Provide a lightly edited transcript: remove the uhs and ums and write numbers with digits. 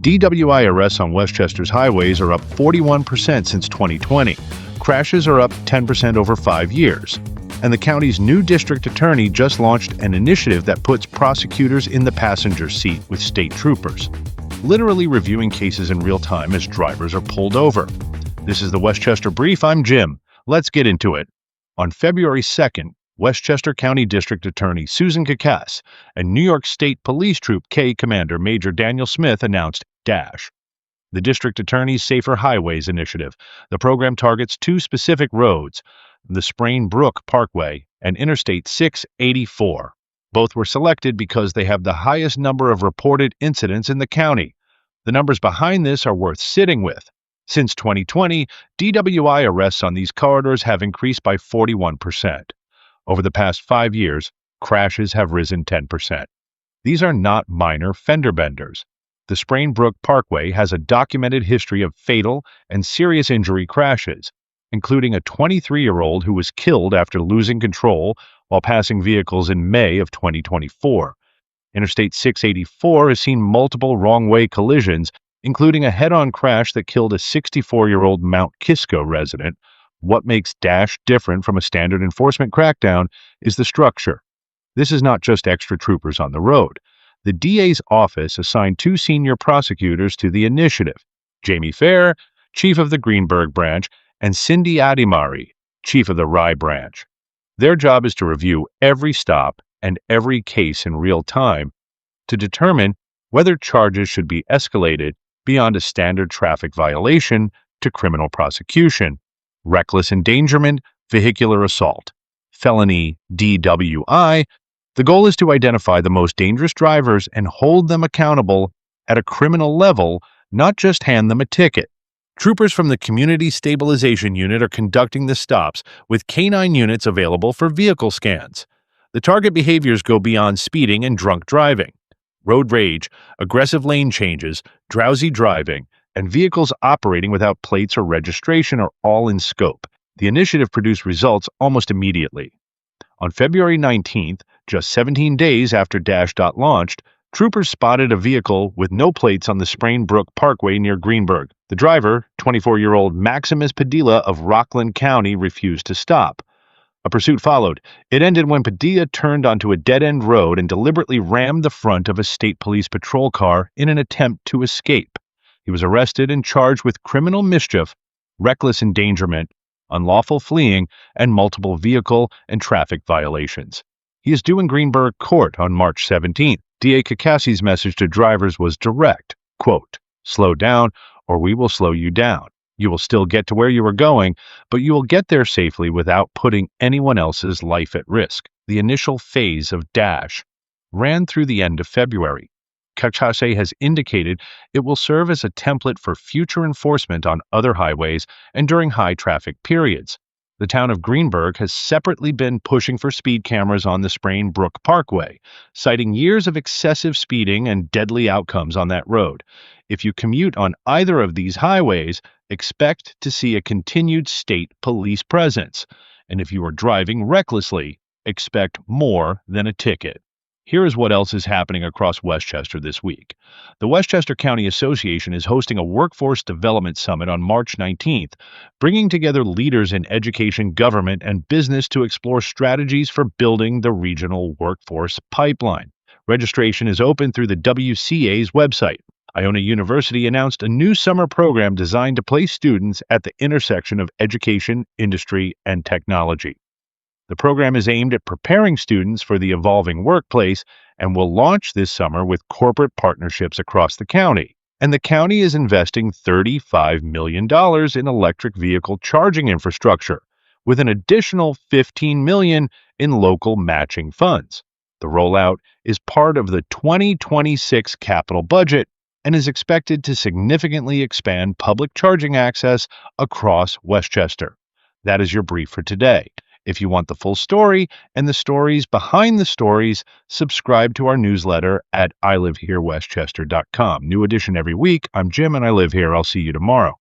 DWI arrests on Westchester's highways are up 41% since 2020. Crashes are up 10% over 5 years. And the county's new district attorney just launched an initiative that puts prosecutors in the passenger seat with state troopers, literally reviewing cases in real time as drivers are pulled over. This is the Westchester Brief. I'm Jim. Let's get into it. On February 2nd, Westchester County District Attorney Susan Cacace and New York State Police Troop K Commander Major Daniel Smith announced D.A.S.H, the District Attorney's Safer Highways Initiative. The program targets two specific roads, the Sprain Brook Parkway and Interstate 684. Both were selected because they have the highest number of reported incidents in the county. The numbers behind this are worth sitting with. Since 2020, DWI arrests on these corridors have increased by 41%. Over the past 5 years, crashes have risen 10%. These are not minor fender benders. The Sprain Brook Parkway has a documented history of fatal and serious injury crashes, including a 23-year-old who was killed after losing control while passing vehicles in May of 2024. Interstate 684 has seen multiple wrong-way collisions, including a head-on crash that killed a 64-year-old Mount Kisco resident. What makes D.A.S.H different from a standard enforcement crackdown is the structure. This is not just extra troopers on the road. The DA's office assigned 2 senior prosecutors to the initiative: Jamie Fair, chief of the Greenburgh branch, and Cindy Adimari, chief of the Rye branch. Their job is to review every stop and every case in real time to determine whether charges should be escalated beyond a standard traffic violation to criminal prosecution, reckless endangerment, vehicular assault, felony DWI. The goal is to identify the most dangerous drivers and hold them accountable at a criminal level, not just hand them a ticket. Troopers from the Community Stabilization Unit are conducting the stops, with K9 units available for vehicle scans. The target behaviors go beyond speeding and drunk driving. Road rage, aggressive lane changes, drowsy driving, and vehicles operating without plates or registration are all in scope. The initiative produced results almost immediately. On February 19th, just 17 days after D.A.S.H launched, troopers spotted a vehicle with no plates on the Sprain Brook Parkway near Greenburgh. The driver, 24-year-old Maximus Padilla of Rockland County, refused to stop. A pursuit followed. It ended when Padilla turned onto a dead-end road and deliberately rammed the front of a state police patrol car in an attempt to escape. He was arrested and charged with criminal mischief, reckless endangerment, unlawful fleeing, and multiple vehicle and traffic violations. He is due in Greenburgh Court on March 17th. D.A. Cacace's message to drivers was direct, quote, "Slow down or we will slow you down. You will still get to where you are going, but you will get there safely without putting anyone else's life at risk." The initial phase of D.A.S.H ran through the end of February. Cacace has indicated it will serve as a template for future enforcement on other highways and during high traffic periods. The town of Greenburgh has separately been pushing for speed cameras on the Sprain Brook Parkway, citing years of excessive speeding and deadly outcomes on that road. If you commute on either of these highways, expect to see a continued state police presence. And if you are driving recklessly, expect more than a ticket. Here is what else is happening across Westchester this week. The Westchester County Association is hosting a Workforce Development Summit on March 19th, bringing together leaders in education, government, and business to explore strategies for building the regional workforce pipeline. Registration is open through the WCA's website. Iona University announced a new summer program designed to place students at the intersection of education, industry, and technology. The program is aimed at preparing students for the evolving workplace and will launch this summer with corporate partnerships across the county. And the county is investing $35 million in electric vehicle charging infrastructure, with an additional $15 million in local matching funds. The rollout is part of the 2026 capital budget and is expected to significantly expand public charging access across Westchester. That is your brief for today. If you want the full story and the stories behind the stories, subscribe to our newsletter at ilivehherewestchester.com. New edition every week. I'm Jim and I live here. I'll see you tomorrow.